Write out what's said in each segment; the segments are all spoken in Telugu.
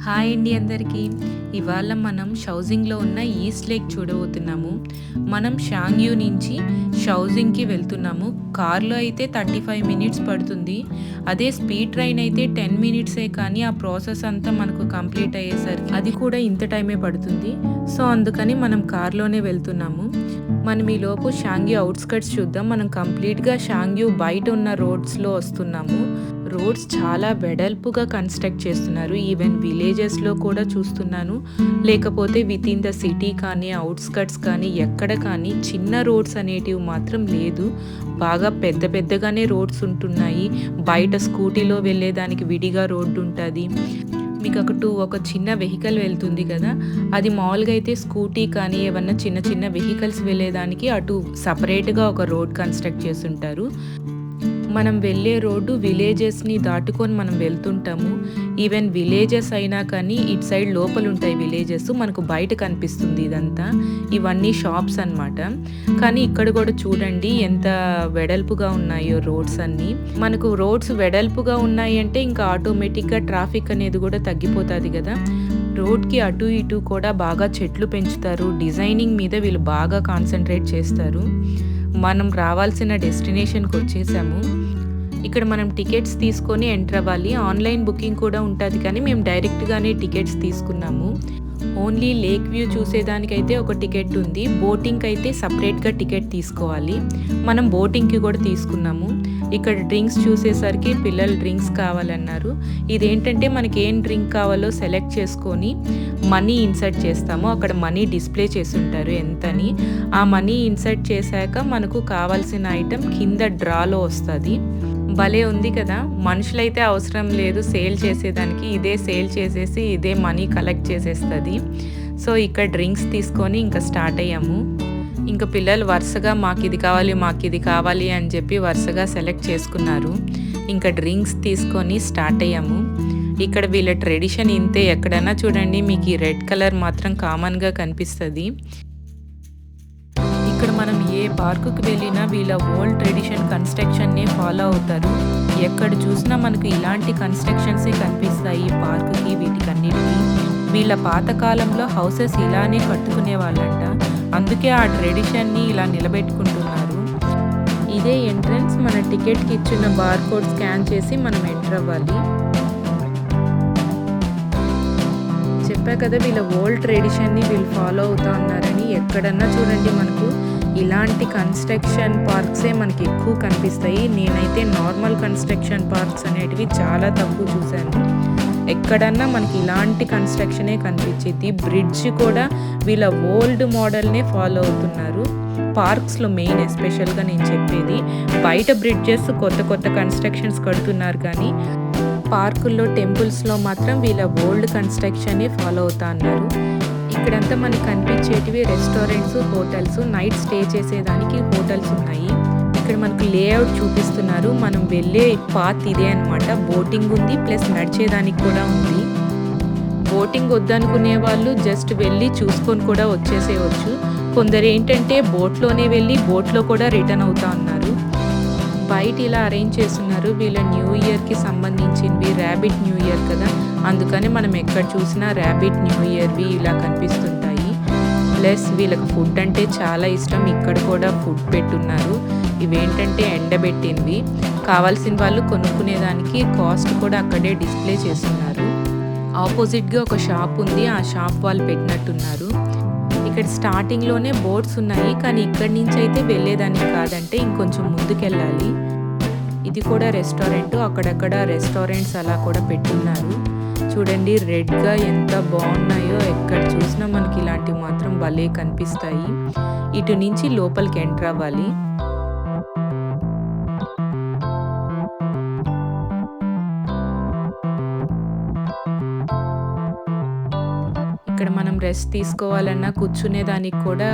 హాయ్ అండి అందరికీ. ఇవాళ మనం షౌజింగ్‌లో ఉన్న ఈస్ట్ లేక్ చూడబోతున్నాము. మనం షాంగ్యూ నుంచి షౌజింగ్‌కి వెళ్తున్నాము. కార్‌లో అయితే 35 మినిట్స్ పడుతుంది. అదే స్పీడ్ ట్రైన్ అయితే 10 మినిట్సే, కానీ ఆ ప్రాసెస్ అంతా మనకు కంప్లీట్ అయ్యేసరికి అది కూడా ఇంత టైమే పడుతుంది. సో అందుకని మనం కార్‌లోనే వెళ్తున్నాము. మనం ఈలోపు షాంగ్యూ ఔట్‌స్కర్ట్స్ చూద్దాం. మనం కంప్లీట్‌గా షాంగ్యూ బయట ఉన్న రోడ్స్‌లో వస్తున్నాము. రోడ్స్ చాలా వెడల్పుగా కన్స్ట్రక్ట్ చేస్తున్నారు. ఈవెన్ విలేజెస్‌లో కూడా చూస్తున్నాను. లేకపోతే వితిన్ ద సిటీ కానీ, ఔట్‌స్కర్ట్స్ కానీ, ఎక్కడ కానీ చిన్న రోడ్స్ అనేటివి మాత్రం లేదు. బాగా పెద్ద పెద్దగానే రోడ్స్ ఉంటున్నాయి. బయట స్కూటీలో వెళ్ళేదానికి విడిగా రోడ్డు ఉంటది. మీకు ఒక చిన్న వెహికల్ వెళ్తుంది కదా, అది మామూలుగా అయితే స్కూటీ కానీ ఏమన్నా చిన్న చిన్న వెహికల్స్ వెళ్ళేదానికి అటు సపరేట్గా ఒక రోడ్ కన్స్ట్రక్ట్ చేసుంటారు. మనం వెళ్ళే రోడ్డు విలేజెస్ని దాటుకొని మనం వెళ్తుంటాము. ఈవెన్ విలేజెస్ అయినా కానీ ఇటు సైడ్ లోపల ఉంటాయి విలేజెస్, మనకు బయట కనిపిస్తుంది ఇదంతా. ఇవన్నీ షాప్స్ అన్నమాట. కానీ ఇక్కడ కూడా చూడండి ఎంత వెడల్పుగా ఉన్నాయో రోడ్స్ అన్నీ. మనకు రోడ్స్ వెడల్పుగా ఉన్నాయి అంటే ఇంకా ఆటోమేటిక్గా ట్రాఫిక్ అనేది కూడా తగ్గిపోతుంది కదా. రోడ్కి అటు ఇటు కూడా బాగా చెట్లు పెంచుతారు. డిజైనింగ్ మీద వీళ్ళు బాగా కాన్సన్ట్రేట్ చేస్తారు. మనం రావాల్సిన డెస్టినేషన్కి వచ్చేసాము. ఇక్కడ మనం టికెట్స్ తీసుకొని ఎంటర్ అవ్వాలి. ఆన్లైన్ బుకింగ్ కూడా ఉంటుంది, కానీ మేము డైరెక్ట్గానే టికెట్స్ తీసుకున్నాము. ఓన్లీ లేక్ వ్యూ చూసేదానికైతే ఒక టికెట్ ఉంది. బోటింగ్కి అయితే సపరేట్గా టికెట్ తీసుకోవాలి. మనం బోటింగ్కి కూడా తీసుకున్నాము. ఇక్కడ డ్రింక్స్ చూసేసరికి పిల్లలు డ్రింక్స్ కావాలన్నారు. ఇదేంటంటే మనకి ఏం డ్రింక్ కావాలో సెలెక్ట్ చేసుకొని మనీ ఇన్సర్ట్ చేస్తాము. అక్కడ మనీ డిస్ప్లే చేసి ఉంటారు ఎంతని. ఆ మనీ ఇన్సర్ట్ చేశాక మనకు కావాల్సిన ఐటెం కింద డ్రాలో వస్తుంది. భలే ఉంది కదా. మనుషులైతే అవసరం లేదు సేల్ చేసేదానికి, ఇదే సేల్ చేసేసి ఇదే మనీ కలెక్ట్ చేసేస్తుంది. సో ఇక్కడ డ్రింక్స్ తీసుకొని ఇంకా స్టార్ట్ అయ్యాము. ఇంకా పిల్లలు వరుసగా మాకు ఇది కావాలి అని చెప్పి వరుసగా సెలెక్ట్ చేసుకున్నారు. ఇంకా డ్రింక్స్ తీసుకొని స్టార్ట్ అయ్యాము. ఇక్కడ వీళ్ళ ట్రెడిషన్ ఇంతే. ఎక్కడైనా చూడండి మీకు ఈ రెడ్ కలర్ మాత్రం కామన్గా కనిపిస్తుంది. ఇక్కడ మనం ఏ పార్కుకి వెళ్ళినా వీళ్ళ ఓల్డ్ ట్రెడిషన్ కన్స్ట్రక్షన్నే ఫాలో అవుతారు. ఎక్కడ చూసినా మనకు ఇలాంటి కన్స్ట్రక్షన్సే కనిపిస్తాయి ఈ పార్కుకి, వీటికన్నిటికీ. వీళ్ళ పాతకాలంలో హౌసెస్ ఇలానే కట్టుకునే వాళ్ళంట. అందుకే ఆ ట్రెడిషన్ని ఇలా నిలబెట్టుకుంటున్నారు. ఇదే ఎంట్రన్స్. మన టికెట్కి ఇచ్చిన బార్ కోడ్ స్కాన్ చేసి మనం ఎంటర్ అవ్వాలి. చెప్పా కదా వీళ్ళ ఓల్డ్ ట్రెడిషన్ని వీళ్ళు ఫాలో అవుతా ఉన్నారని. ఎక్కడన్నా చూడండి మనకు ఇలాంటి కన్స్ట్రక్షన్ పార్క్సే మనకి ఎక్కువ కనిపిస్తాయి. నేనైతే నార్మల్ కన్స్ట్రక్షన్ పార్క్స్ అనేటివి చాలా తక్కువ చూశాను. ఎక్కడన్నా మనకి ఇలాంటి కన్స్ట్రక్షనే కనిపించింది. బ్రిడ్జ్ కూడా వీళ్ళ ఓల్డ్ మోడల్నే ఫాలో అవుతున్నారు. పార్క్స్లో మెయిన్ ఎస్పెషల్గా నేను చెప్పేది. బయట బ్రిడ్జెస్ కొత్త కొత్త కన్స్ట్రక్షన్స్ కడుతున్నారు, కానీ పార్కుల్లో టెంపుల్స్లో మాత్రం వీళ్ళ ఓల్డ్ కన్స్ట్రక్షనే ఫాలో అవుతా అన్నారు. ఇక్కడంతా మనకి కనిపించేటివి రెస్టారెంట్స్, హోటల్స్. నైట్ స్టే చేసేదానికి హోటల్స్ ఉన్నాయి. ఇక్కడ మనకు లేఅవుట్ చూపిస్తున్నారు. మనం వెళ్ళే పాత్ ఇదే అనమాట. బోటింగ్ ఉంది, ప్లస్ నడిచేదానికి కూడా ఉంది. బోటింగ్ వద్దనుకునే వాళ్ళు జస్ట్ వెళ్ళి చూసుకొని కూడా వచ్చేసేయచ్చు. కొందరు ఏంటంటే బోట్లోనే వెళ్ళి బోట్లో కూడా రిటర్న్ అవుతా ఉన్నారు. బయట ఇలా అరేంజ్ చేస్తున్నారు. వీళ్ళ న్యూ ఇయర్కి సంబంధించినవి. ర్యాబిట్ న్యూ ఇయర్ కదా, అందుకని మనం ఎక్కడ చూసినా ర్యాబిట్ న్యూ ఇయర్వి ఇలా కనిపిస్తుంటాయి. ప్లస్ వీళ్ళకి ఫుడ్ అంటే చాలా ఇష్టం. ఇక్కడ కూడా ఫుడ్ పెట్టున్నారు. ఇవేంటంటే ఎండబెట్టినవి. కావాల్సిన వాళ్ళు కొనుక్కునేదానికి కాస్ట్ కూడా అక్కడే డిస్ప్లే చేస్తున్నారు. ఆపోజిట్గా ఒక షాప్ ఉంది. ఆ షాప్ వాళ్ళు పెట్టినట్టున్నారు. ఇక్కడ స్టార్టింగ్లోనే బోట్స్ ఉన్నాయి, కానీ ఇక్కడి నుంచి అయితే వెళ్ళేదానికి కాదంటే ఇంకొంచెం ముందుకెళ్ళాలి. ఇది కూడా రెస్టారెంట్. అక్కడక్కడ రెస్టారెంట్స్ అలా కూడా పెట్టున్నారు. చూడండి రెడ్గా ఎంత బాగున్నాయో. ఎక్కడ చూసినా మనకి ఇలాంటివి మాత్రం భలే కనిపిస్తాయి. ఇటు నుంచి లోపలికి ఎంటర్ అవ్వాలి. ఇక్కడ మనం రెస్ట్ తీసుకోవాలన్నా కూర్చునేదానికి కూడా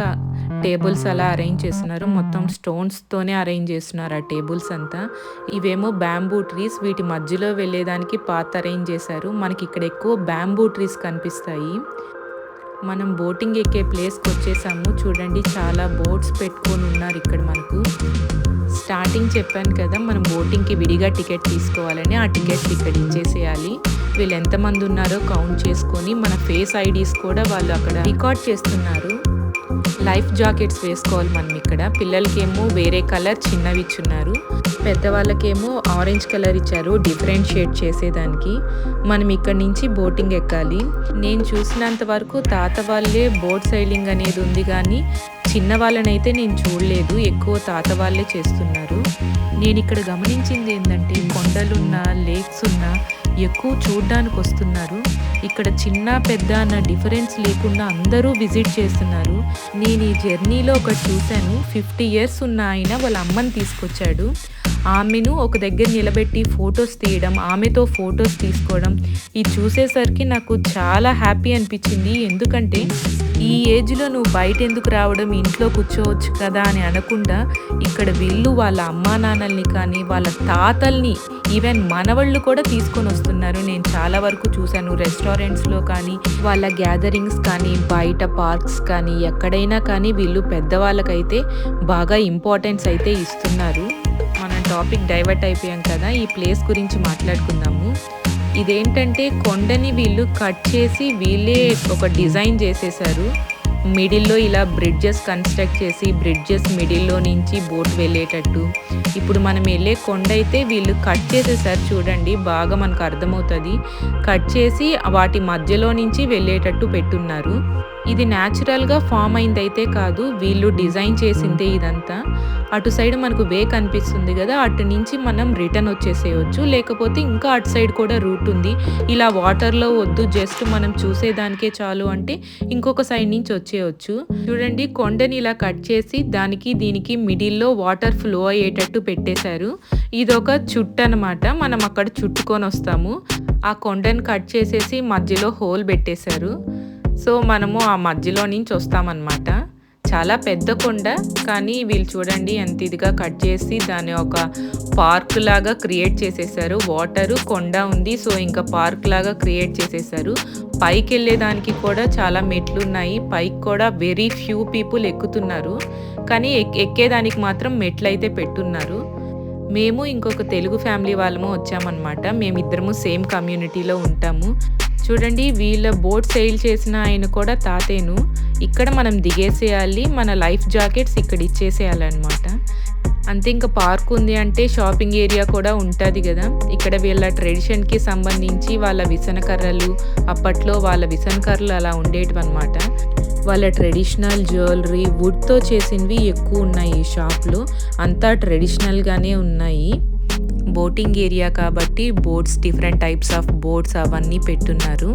టేబుల్స్ అలా అరేంజ్ చేస్తున్నారు. మొత్తం స్టోన్స్తోనే అరేంజ్ చేస్తున్నారు ఆ టేబుల్స్ అంతా. ఇవేమో బ్యాంబూ ట్రీస్. వీటి మధ్యలో వెళ్ళేదానికి పాత్ అరేంజ్ చేశారు. మనకి ఇక్కడ ఎక్కువ బ్యాంబూ ట్రీస్ కనిపిస్తాయి. మనం బోటింగ్ ఎక్కే ప్లేస్కి వచ్చేసాము. చూడండి చాలా బోట్స్ పెట్టుకొని ఉన్నారు ఇక్కడ మనకు. స్టార్టింగ్ చెప్పాను కదా మనం బోటింగ్కి విడిగా టికెట్ తీసుకోవాలని. ఆ టికెట్స్ ఇక్కడ ఇచ్చేసేయాలి. వీళ్ళు ఎంతమంది ఉన్నారో కౌంట్ చేసుకొని మన ఫేస్ ఐడీస్ కూడా వాళ్ళు అక్కడ రికార్డ్ చేస్తున్నారు. లైఫ్ జాకెట్స్ వేసుకోవాలి మనం ఇక్కడ. పిల్లలకేమో వేరే కలర్ చిన్నవి ఇచ్చున్నారు, పెద్దవాళ్ళకేమో ఆరెంజ్ కలర్ ఇచ్చారు డిఫరెన్షియేట్ చేసేదానికి. మనం ఇక్కడ నుంచి బోటింగ్ ఎక్కాలి. నేను చూసినంత వరకు తాత వాళ్ళే బోట్ సైలింగ్ అనేది ఉంది, కానీ చిన్న వాళ్ళనైతే నేను చూడలేదు. ఎక్కువ తాత వాళ్ళే చేస్తున్నారు. నేను ఇక్కడ గమనించింది ఏంటంటే కొండలున్నా లేక్స్ ఉన్నా ఎక్కువ చూడడానికి వస్తున్నారు. ఇక్కడ చిన్న పెద్ద అన్న డిఫరెన్స్ లేకుండా అందరూ విజిట్ చేస్తున్నారు. నేను ఈ జర్నీలో ఒకటి చూశాను. 50 years ఉన్న ఆయన వాళ్ళ అమ్మని తీసుకొచ్చాడు. ఆమెను ఒక దగ్గర నిలబెట్టి ఫొటోస్ తీయడం, ఆమెతో ఫొటోస్ తీసుకోవడం, ఇది చూసేసరికి నాకు చాలా హ్యాపీ అనిపించింది. ఎందుకంటే ఈ ఏజ్లో నువ్వు బయట ఎందుకు రావడం, ఇంట్లో కూర్చోవచ్చు కదా అని అనకుండా ఇక్కడ వీళ్ళు వాళ్ళ అమ్మా నాన్నల్ని కానీ వాళ్ళ తాతల్ని ఈవెన్ మనవాళ్ళు కూడా తీసుకొని వస్తున్నారు. నేను చాలా వరకు చూశాను రెస్టారెంట్స్లో కానీ వాళ్ళ గ్యాదరింగ్స్ కానీ బయట పార్క్స్ కానీ ఎక్కడైనా కానీ వీళ్ళు పెద్దవాళ్ళకైతే బాగా ఇంపార్టెన్స్ అయితే ఇస్తున్నారు. మనం టాపిక్ డైవర్ట్ అయిపోయాం కదా, ఈ ప్లేస్ గురించి మాట్లాడుకుందాము. ఇదేంటంటే కొండని వీళ్ళు కట్ చేసి వీళ్ళే ఒక డిజైన్ చేసేసారు. మిడిల్లో ఇలా బ్రిడ్జెస్ కన్స్ట్రక్ట్ చేసి బ్రిడ్జెస్ మిడిల్లో నుంచి బోట్ వెళ్ళేటట్టు. ఇప్పుడు మనం వెళ్ళే కొండ అయితే వీళ్ళు కట్ చేసేసారు. చూడండి బాగా మనకు అర్థమవుతుంది. కట్ చేసి వాటి మధ్యలో నుంచి వెళ్ళేటట్టు పెట్టున్నారు. ఇది న్యాచురల్గా ఫామ్ అయిందైతే కాదు, వీళ్ళు డిజైన్ చేసిందే ఇదంతా. అటు సైడ్ మనకు వే కనిపిస్తుంది కదా, అటు నుంచి మనం రిటర్న్ వచ్చేసేయచ్చు. లేకపోతే ఇంకా అటు సైడ్ కూడా రూట్ ఉంది. ఇలా వాటర్లో వద్దు, జస్ట్ మనం చూసేదానికే చాలు అంటే ఇంకొక సైడ్ నుంచి వచ్చేయచ్చు. చూడండి కొండని ఇలా కట్ చేసి దానికి దీనికి మిడిల్లో వాటర్ ఫ్లో అయ్యేటట్టు పెట్టేశారు. ఇదొక చుట్టు అనమాట. మనం అక్కడ చుట్టుకొని వస్తాము. ఆ కొండని కట్ చేసేసి మధ్యలో హోల్ పెట్టేశారు. సో మనము ఆ మధ్యలో నుంచి వస్తామన్నమాట. చాలా పెద్ద కొండ, కానీ వీళ్ళు చూడండి ఎంత ఇదిగా కట్ చేసి దాన్ని ఒక పార్క్ లాగా క్రియేట్ చేసేసారు. వాటరు కొండ ఉంది, సో ఇంకా పార్క్ లాగా క్రియేట్ చేసేసారు. పైకి వెళ్ళేదానికి కూడా చాలా మెట్లు ఉన్నాయి. పైకి కూడా వెరీ ఫ్యూ పీపుల్ ఎక్కుతున్నారు, కానీ ఎక్కేదానికి మాత్రం మెట్లు అయితే పెట్టున్నారు. మేము ఇంకొక తెలుగు ఫ్యామిలీ వాళ్ళము వచ్చామన్నమాట. మేమిద్దరము సేమ్ కమ్యూనిటీలో ఉంటాము. చూడండి వీళ్ళ బోట్ సెయిల్ చేసిన ఆయన కూడా తాతేను. ఇక్కడ మనం దిగేసేయాలి, మన లైఫ్ జాకెట్స్ ఇక్కడ ఇచ్చేసేయాలన్నమాట. అంతే. ఇంకా పార్క్ ఉంది అంటే షాపింగ్ ఏరియా కూడా ఉంటుంది కదా. ఇక్కడ వీళ్ళ ట్రెడిషన్కి సంబంధించి వాళ్ళ విసనకర్రలు, అప్పట్లో వాళ్ళ విసనకర్రలు అలా ఉండేటివి అనమాట. వాళ్ళ ట్రెడిషనల్ జ్యువెలరీ వుడ్తో చేసినవి ఎక్కువ ఉన్నాయి ఈ షాప్లో. అంతా ట్రెడిషనల్గానే ఉన్నాయి. బోటింగ్ ఏరియా కాబట్టి boats, different types of boats అవన్నీ పెట్టున్నారు.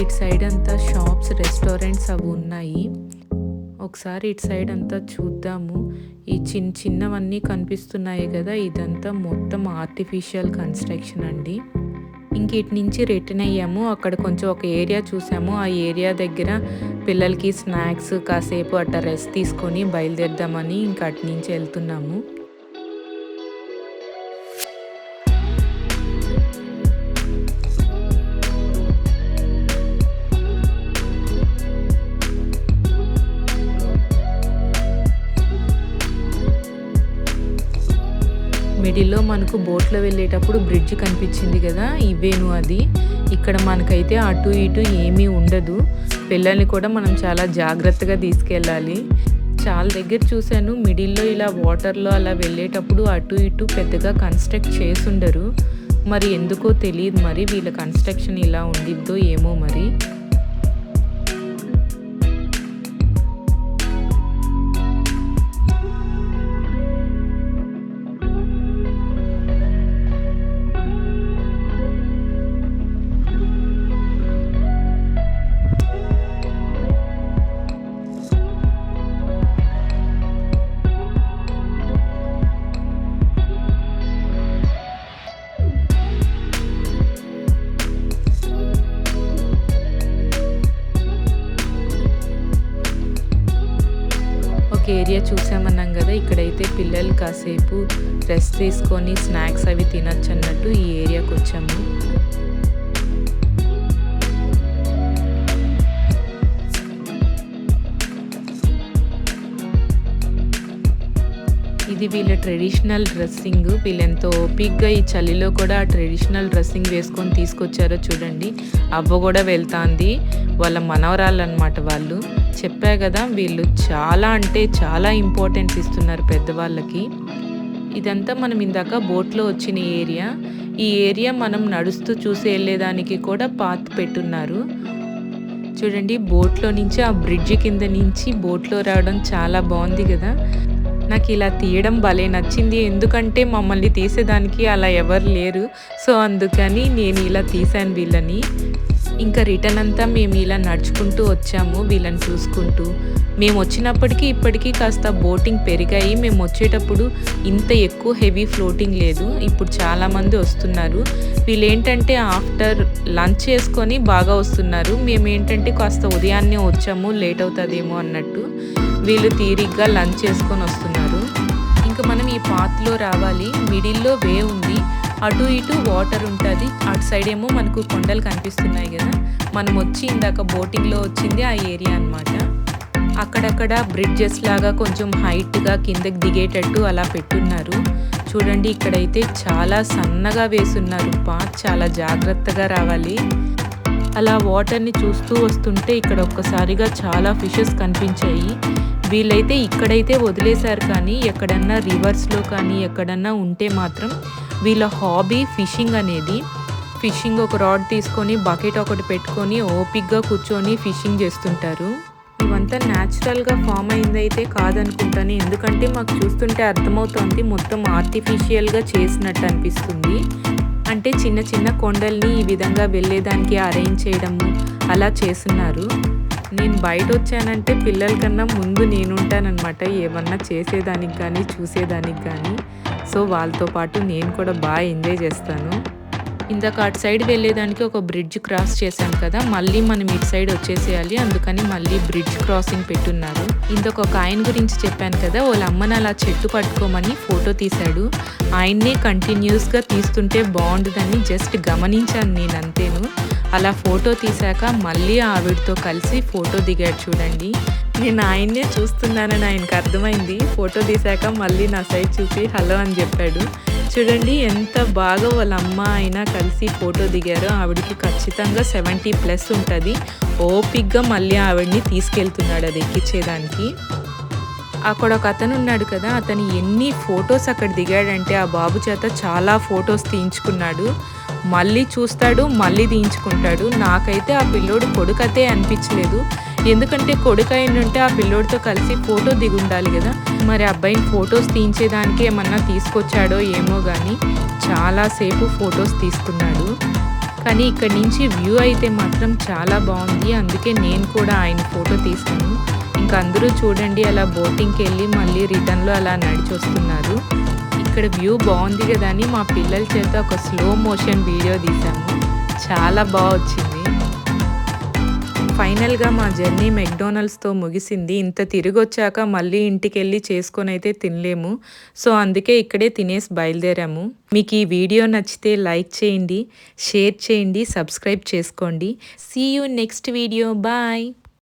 ఇటు సైడ్ అంతా షాప్స్, రెస్టారెంట్స్ అవి ఉన్నాయి. ఒకసారి ఇటు సైడ్ అంతా చూద్దాము. ఈ చిన్నవన్నీ కనిపిస్తున్నాయి కదా, ఇదంతా మొత్తం ఆర్టిఫిషియల్ కన్స్ట్రక్షన్ అండి. ఇంక ఇటు నుంచి రిటర్న్ అయ్యాము. అక్కడ కొంచెం ఒక ఏరియా చూసాము. ఆ ఏరియా దగ్గర పిల్లలకి స్నాక్స్, కాసేపు అట్లా రెస్ట్ తీసుకొని బయలుదేరదామని ఇంకా అటు నుంచి వెళ్తున్నాము. మిడిల్లో మనకు బోట్లో వెళ్ళేటప్పుడు బ్రిడ్జ్ కనిపించింది కదా, ఇవేను అది. ఇక్కడ మనకైతే అటు ఇటు ఏమీ ఉండదు. పిల్లల్ని కూడా మనం చాలా జాగ్రత్తగా తీసుకెళ్ళాలి. చాలా దగ్గర చూశాను మిడిల్లో ఇలా వాటర్లో అలా వెళ్ళేటప్పుడు అటు ఇటు పెద్దగా కన్స్ట్రక్ట్ చేసుండరు. మరి ఎందుకో తెలియదు, మరి వీళ్ళ కన్స్ట్రక్షన్ ఇలా ఉండిద్దో ఏమో మరి. ఏరియా చూసామన్నాం కదా, ఇక్కడైతే పిల్లలు కాసేపు రెస్ట్ తీసుకొని స్నాక్స్ అవి తినచ్చు అన్నట్టు ఈ ఏరియాకి వచ్చాము. ఇది వీళ్ళ ట్రెడిషనల్ డ్రెస్సింగ్. వీళ్ళెంతో ఓపిక్గా ఈ చలిలో కూడా ఆ ట్రెడిషనల్ డ్రెస్సింగ్ వేసుకొని తీసుకొచ్చారో చూడండి. అవ్వ కూడా వెళ్తాంది, వాళ్ళ మనవరాళ్ళు అనమాట వాళ్ళు. చెప్పా కదా, వీళ్ళు చాలా అంటే చాలా ఇంపార్టెన్స్ ఇస్తున్నారు పెద్దవాళ్ళకి. ఇదంతా మనం ఇందాక బోట్లో వచ్చిన ఏరియా. ఈ ఏరియా మనం నడుస్తూ చూసి వెళ్ళేదానికి కూడా పాత్ పెట్టున్నారు. చూడండి, బోట్లో నుంచి ఆ బ్రిడ్జి కింద నుంచి బోట్లో రావడం చాలా బాగుంది కదా. నాకు ఇలా తీయడం భలే నచ్చింది, ఎందుకంటే మమ్మల్ని తీసేదానికి అలా ఎవరు లేరు. సో అందుకని నేను ఇలా తీసాను వీళ్ళని. ఇంకా రిటర్న్ అంతా మేము ఇలా నడుచుకుంటూ వచ్చాము వీళ్ళని చూసుకుంటూ. మేము వచ్చినప్పటికీ ఇప్పటికీ కాస్త బోటింగ్ పెరిగాయి. మేము వచ్చేటప్పుడు ఇంత ఎక్కువ హెవీ ఫ్లోటింగ్ లేదు. ఇప్పుడు చాలామంది వస్తున్నారు. వీళ్ళు ఏంటంటే ఆఫ్టర్ లంచ్ చేసుకొని బాగా వస్తున్నారు. మేము ఏంటంటే కాస్త ఉదయాన్నే వచ్చాము, లేట్ అవుతుందేమో అన్నట్టు. వీళ్ళు తీరిగ్గా లంచ్ చేసుకొని వస్తున్నారు. ఇంకా మనం ఈ పాత్లో రావాలి. మిడిల్లో వే ఉంది, అటు ఇటు వాటర్ ఉంటుంది. అటు సైడ్ ఏమో మనకు కొండలు కనిపిస్తున్నాయి కదా. మనం వచ్చి ఇందాక బోటింగ్లో వచ్చింది ఆ ఏరియా అన్నమాట. అక్కడక్కడ బ్రిడ్జెస్ లాగా కొంచెం హైట్గా కిందకి దిగేటట్టు అలా పెట్టున్నారు. చూడండి, ఇక్కడైతే చాలా సన్నగా వేసున్నారు పాత్. చాలా జాగ్రత్తగా రావాలి. అలా వాటర్ని చూస్తూ వస్తుంటే ఇక్కడ ఒక్కసారిగా చాలా ఫిషెస్ కనిపించాయి. వీళ్ళైతే ఇక్కడైతే వదిలేశారు, కానీ ఎక్కడన్నా రివర్స్లో కానీ ఎక్కడన్నా ఉంటే మాత్రం వీళ్ళ హాబీ ఫిషింగ్ అనేది. ఫిషింగ్ ఒక రాడ్ తీసుకొని బకెట్ ఒకటి పెట్టుకొని ఓపిక్గా కూర్చొని ఫిషింగ్ చేస్తుంటారు. ఇవంతా న్యాచురల్గా ఫామ్ అయిందైతే కాదనుకుంటాను, ఎందుకంటే మాకు చూస్తుంటే అర్థమవుతుంది మొత్తం ఆర్టిఫిషియల్గా చేసినట్టు అనిపిస్తుంది. అంటే చిన్న చిన్న కొండల్ని ఈ విధంగా వెళ్ళేదానికి అరేంజ్ చేయడము అలా చేస్తున్నారు. నేను బయట వచ్చానంటే పిల్లల కన్నా ముందు నేనుంటానన్నమాట, ఏమన్నా చేసేదానికి కానీ చూసేదానికి కానీ. సో వాళ్ళతో పాటు నేను కూడా బాగా ఎంజాయ్ చేస్తాను. ఇందాక అటు సైడ్ వెళ్ళేదానికి ఒక బ్రిడ్జ్ క్రాస్ చేశాం కదా, మళ్ళీ మనం ఇటు సైడ్ వచ్చేసేయాలి. అందుకని మళ్ళీ బ్రిడ్జ్ క్రాసింగ్ పెట్టున్నారు. ఇందాక ఒక ఆయన గురించి చెప్పాను కదా, వాళ్ళ అమ్మని అలా చెట్టు పట్టుకోమని ఫోటో తీశాడు. ఆయన్నే కంటిన్యూస్గా తీస్తుంటే బాగుంటుందని జస్ట్ గమనించాను నేను, అంతేను. అలా ఫోటో తీశాక మళ్ళీ ఆవిడతో కలిసి ఫోటో దిగాడు. చూడండి, నేను ఆయన్నే చూస్తున్నానని ఆయనకు అర్థమైంది. ఫోటో తీశాక మళ్ళీ నా సైడ్ చూసి హలో అని చెప్పాడు. చూడండి ఎంత బాగా వాళ్ళ అమ్మ అయినా కలిసి ఫోటో దిగారో. ఆవిడకి ఖచ్చితంగా 70+ ఉంటుంది. ఓపిక్గా మళ్ళీ ఆవిడని తీసుకెళ్తున్నాడు అది ఎక్కించేదానికి. అక్కడ ఒక అతను ఉన్నాడు కదా, అతను ఎన్ని ఫొటోస్ అక్కడ దిగాడంటే ఆ బాబు చేత చాలా ఫొటోస్ తీయించుకున్నాడు. మళ్ళీ చూస్తాడు, మళ్ళీ తీయించుకుంటాడు. నాకైతే ఆ పిల్లోడు కొడుకతే అనిపించలేదు, ఎందుకంటే కొడుకు అయినుంటే ఆ పిల్లోడితో కలిసి ఫోటో దిగుండాలి కదా. మరి అబ్బాయిని ఫొటోస్ తీయించేదానికి ఏమన్నా తీసుకొచ్చాడో ఏమో కానీ చాలాసేపు ఫొటోస్ తీసుకున్నాడు. కానీ ఇక్కడి నుంచి వ్యూ అయితే మాత్రం చాలా బాగుంది, అందుకే నేను కూడా ఆయన ఫోటో తీసాను. ఇంకా అందరూ చూడండి అలా బోటింగ్కి వెళ్ళి మళ్ళీ రిటర్న్లో అలా నడిచి వస్తున్నారు. ఇక్కడ వ్యూ బాగుంది కదా అని మా పిల్లల చేత ఒక స్లో మోషన్ వీడియో తీసాము. చాలా బాగా వచ్చింది. ఫైనల్గా మా జర్నీ మెక్డొనాల్డ్స్తో ముగిసింది. ఇంత తిరిగి వచ్చాక మళ్ళీ ఇంటికి వెళ్ళి చేసుకొని అయితే తినలేము. సో అందుకే ఇక్కడే తినేసి బయలుదేరాము. మీకు ఈ వీడియో నచ్చితే లైక్ చేయండి, షేర్ చేయండి, సబ్స్క్రైబ్ చేసుకోండి. See you next video. Bye.